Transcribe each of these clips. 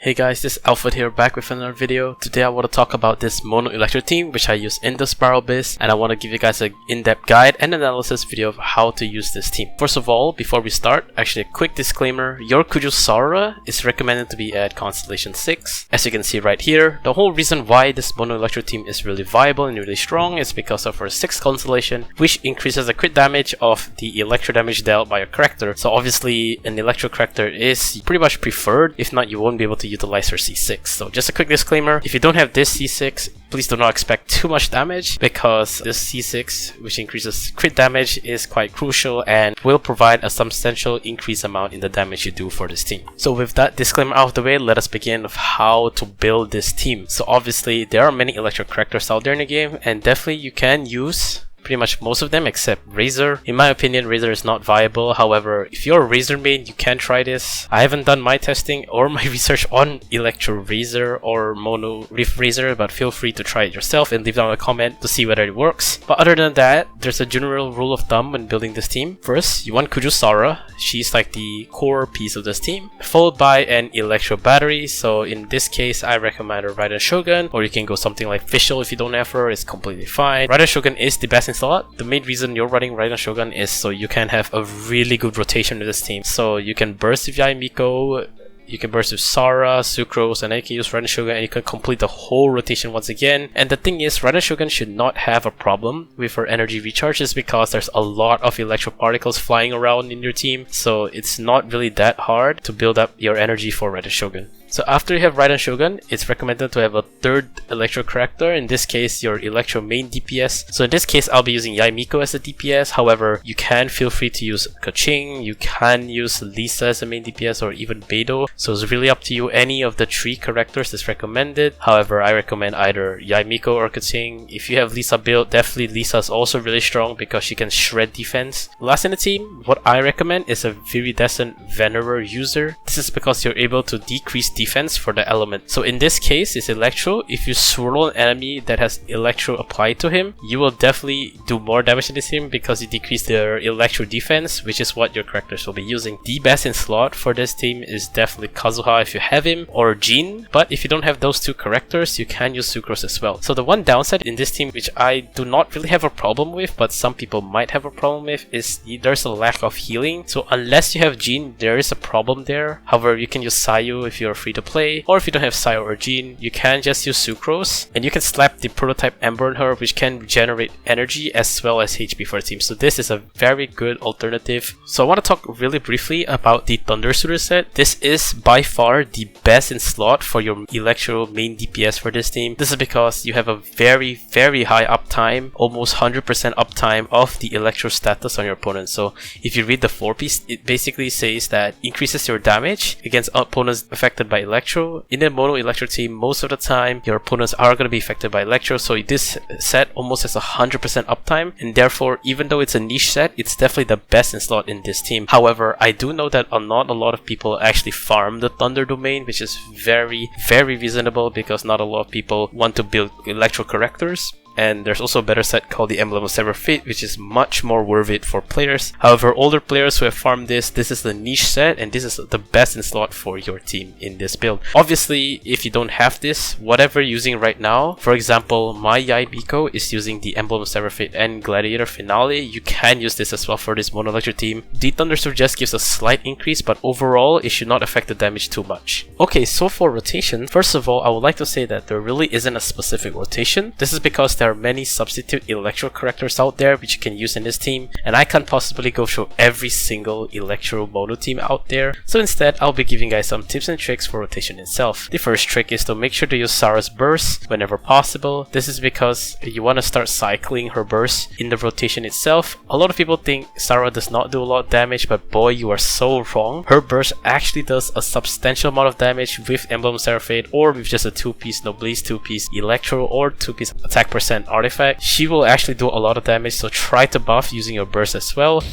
Hey guys, this is Alfred here, back with another video. Today I want to talk about this Mono Electro team which I use in the Spiral Biz, and I want to give you guys an in-depth guide and analysis video of how to use this team. First of all, before we start, actually a quick disclaimer, your Thundersoother is recommended to be at Constellation 6. As you can see right here, the whole reason why this Mono Electro team is really viable and really strong is because of our 6th constellation, which increases the crit damage of the electro damage dealt by your character. So obviously an electro character is pretty much preferred, if not you won't be able to utilize her C6. So just a quick disclaimer, if you don't have this C6, please do not expect too much damage, because this C6, which increases crit damage, is quite crucial and will provide a substantial increased amount in the damage you do for this team. So with that disclaimer out of the way, let us begin of how to build this team. So obviously there are many electro characters out there in the game, and definitely you can use pretty much most of them except Razor. In my opinion, Razor is not viable. However, if you're a Razor main, you can try this. I haven't done my testing or my research on Electro Razor or Mono Rift Razor, but feel free to try it yourself and leave down a comment to see whether it works. But other than that, there's a general rule of thumb when building this team. First, you want Thundersoother. She's like the core piece of this team, followed by an Electro battery. So in this case, I recommend a Raiden Shogun, or you can go something like Fischl if you don't have her. It's completely fine. Raiden Shogun is the best slot. The main reason you're running Raiden Shogun is so you can have a really good rotation with this team. So you can burst with Yaimiko, you can burst with Sarah, Sucrose, and then you can use Raiden Shogun and you can complete the whole rotation once again. And the thing is, Raiden Shogun should not have a problem with her energy recharges because there's a lot of electro particles flying around in your team. So it's not really that hard to build up your energy for Raiden Shogun. So after you have Raiden Shogun, it's recommended to have a third Electro character, in this case your Electro main DPS. So in this case I'll be using Yaimiko as a DPS, however you can feel free to use Keqing, you can use Lisa as a main DPS, or even Beidou. So it's really up to you, any of the 3 characters is recommended. However, I recommend either Yaimiko or Keqing. If you have Lisa build, definitely Lisa is also really strong because she can shred defense. Last in the team, what I recommend is a Viridescent Venerer user. This is because you're able to decrease defense for the element. So in this case, it's Electro. If you swirl an enemy that has Electro applied to him, you will definitely do more damage to this team because you decrease their Electro defense, which is what your characters will be using. The best in slot for this team is definitely Kazuha if you have him, or Jin. But if you don't have those 2 characters, you can use Sucrose as well. So the one downside in this team, which I do not really have a problem with, but some people might have a problem with, is there's a lack of healing. So unless you have Jin, there is a problem there. However, you can use Sayu if you're free to play, or if you don't have Sayu or Jin, you can just use Sucrose and you can slap the prototype Ember on her, which can generate energy as well as HP for the team. So this is a very good alternative. So I want to talk really briefly about the Thundersoother set. This is by far the best in slot for your Electro main DPS for this team. This is because you have a very high uptime, almost 100% uptime of the Electro status on your opponent. So if you read the 4-piece, it basically says that increases your damage against opponents affected by Electro. In a Mono Electro team, most of the time your opponents are going to be affected by Electro, so this set almost has 100% uptime, and therefore even though it's a niche set, it's definitely the best in slot in this team. However, I do know that not a lot of people actually farm the Thunder domain, which is very reasonable because not a lot of people want to build Electro characters. And there's also a better set called the Emblem of Severed Fate, which is much more worth it for players. However, older players who have farmed this is the niche set, and this is the best in slot for your team in this build. Obviously, if you don't have this, whatever you're using right now, for example, my Yaimiko is using the Emblem of Severed Fate and Gladiator Finale, you can use this as well for this Mono Electro team. The Thundersoother just gives a slight increase, but overall, it should not affect the damage too much. Okay, so for rotation, first of all, I would like to say that there really isn't a specific rotation. This is because there are many substitute Electro characters out there which you can use in this team, and I can't possibly go through every single Electro Mono team out there. So instead, I'll be giving you guys some tips and tricks for rotation itself. The first trick is to make sure to use Sarah's burst whenever possible. This is because you want to start cycling her burst in the rotation itself. A lot of people think Sarah does not do a lot of damage, but boy, you are so wrong. Her burst actually does a substantial amount of damage with Emblem of Severed Fate, or with just a 2-piece Noblesse 2-piece Electro, or 2-piece attack percent artifact. She will actually do a lot of damage, so try to buff using your burst as well.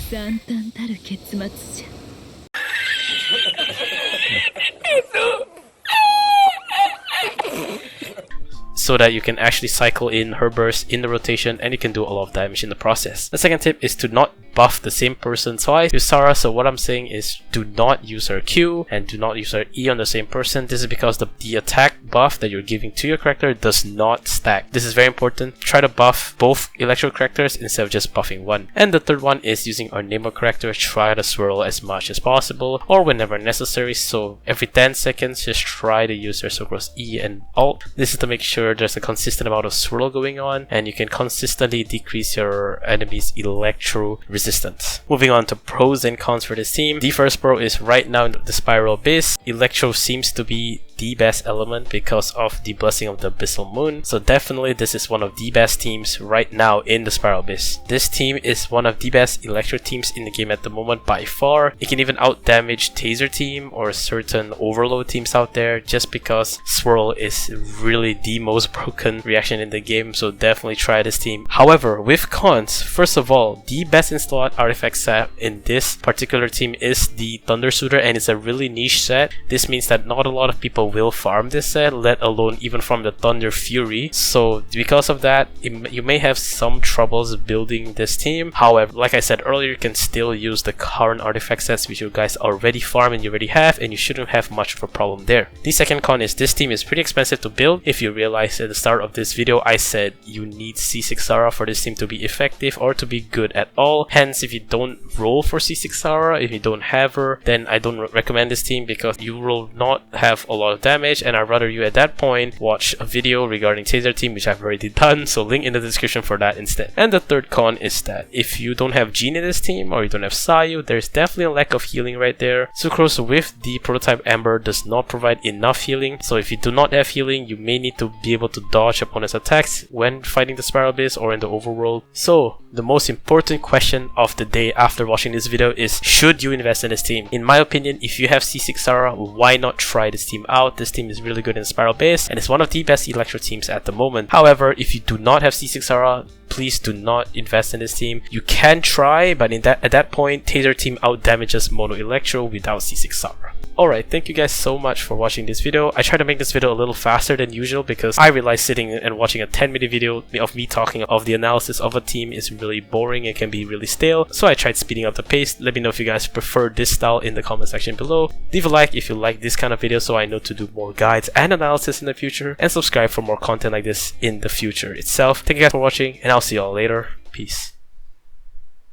so that you can actually cycle in her burst in the rotation and you can do a lot of damage in the process. The second tip is to not buff the same person twice with Sarah. So what I'm saying is do not use her Q and do not use her E on the same person. This is because the attack buff that you're giving to your character does not stack. This is very important. Try to buff both Electro characters instead of just buffing one. And the third one is using our Nemo character. Try to swirl as much as possible or whenever necessary. So every 10 seconds just try to use your Sucrose E and Alt. This is to make sure there's a consistent amount of swirl going on and you can consistently decrease your enemy's Electro resistance. Moving on to pros and cons for this team. The first pro is right now in the Spiral Abyss, Electro seems to be the best element because of the blessing of the Abyssal Moon. So definitely this is one of the best teams right now in the Spiral Abyss. This team is one of the best Electro teams in the game at the moment by far. It can even out damage Taser team or certain Overload teams out there just because Swirl is really the most broken reaction in the game. So definitely try this team. However, with cons, first of all, the best installed artifact set in this particular team is the Thundersoother, and it's a really niche set. This means that not a lot of people will farm this set, let alone even from the Thunder Fury. So because of that, you may have some troubles building this team. However, like I said earlier, you can still use the current artifact sets which you guys already farm and you already have, and you shouldn't have much of a problem there. The second con is this team is pretty expensive to build. If you realize at the start of this video, I said you need C6 Sarah for this team to be effective or to be good at all. Hence, if you don't roll for C6 Sarah, if you don't have her, then I don't recommend this team because you will not have a lot of damage, and I'd rather you at that point watch a video regarding Taser team which I've already done, so link in the description for that instead. And the third con is that if you don't have Jean in this team or you don't have Sayu, there's definitely a lack of healing right there. Sucrose with the prototype Ember does not provide enough healing, so if you do not have healing, you may need to be able to dodge opponent's attacks when fighting the Spiral Abyss or in the overworld. So the most important question of the day after watching this video is, should you invest in this team? In my opinion, if you have C6 Sarah, why not try this team out? This team is really good in Spiral Abyss and it's one of the best Electro teams at the moment. However, if you do not have C6 Sarah, please do not invest in this team. You can try, but at that point, Taser team out damages Mono Electro without C6 Sarah. Alright, thank you guys so much for watching this video. I tried to make this video a little faster than usual because I realized sitting and watching a 10-minute video of me talking of the analysis of a team is really boring and can be really stale. So I tried speeding up the pace. Let me know if you guys prefer this style in the comment section below. Leave a like if you like this kind of video so I know to do more guides and analysis in the future. And subscribe for more content like this in the future itself. Thank you guys for watching and I'll see you all later. Peace.